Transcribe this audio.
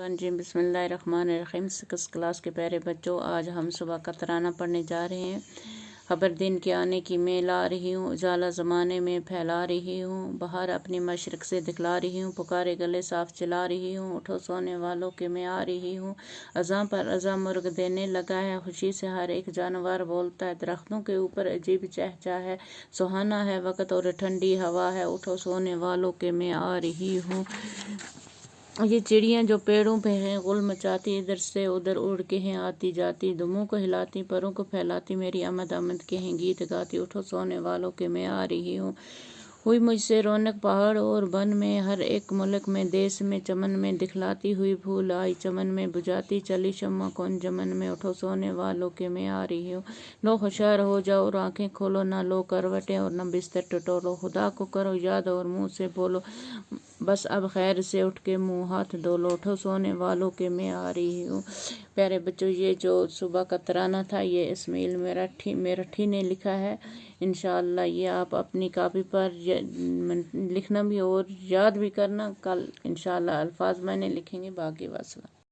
जी बिस्मिल्लाहिर्रहमानिर्रहीम। 6 क्लास के प्यारे बच्चों, आज हम सुबह का तराना पढ़ने जा रहे हैं। खबर दिन के आने की मैं ला रही हूँ, उजाला ज़माने में फैला रही हूँ, बाहर अपनी मशरक़ से दिखला रही हूँ, पुकारे गले साफ चिल्ला रही हूँ, उठो सोने वालों के मैं आ रही हूँ। अज़ां पर अज़ां मुर्ग देने लगा है, खुशी से हर एक जानवर बोलता है, दरख्तों के ऊपर अजीब चहचहा है, सुहाना है वक़्त और ठंडी हवा है, उठो सोने वालों के मैं आ रही हूँ। ये चिड़ियाँ जो पेड़ों पे हैं गुल मचाती, इधर से उधर उड़ के हैं आती जाती, दुमों को हिलाती परों को फैलाती, मेरी आमद आमद के हैं गीत गाती, उठो सोने वालों के मैं आ रही हूँ। हुई मुझसे रौनक पहाड़ और वन में, हर एक मुल्क में देश में, चमन में दिखलाती हुई फूल आई चमन में, बुझाती चली शम्मा कौन जमन में, उठो सोने वालों के मैं आ रही हूँ। लो होशियार हो जाओ और आंखें खोलो, ना लो करवटें और न बिस्तर टटोलो, खुदा को करो याद और मुँह से बोलो, बस अब खैर से उठ के मुँह हाथ धो लो, उठो सोने वालों के मैं आ रही हूँ। प्यारे बच्चों, ये जो सुबह का तराना था ये इस्माइल मेरठी ने लिखा है। इंशाअल्लाह ये आप अपनी कापी पर लिखना भी और याद भी करना। कल इंशाअल्लाह अल्फाज मैंने लिखेंगे। बाकी वसल्लम।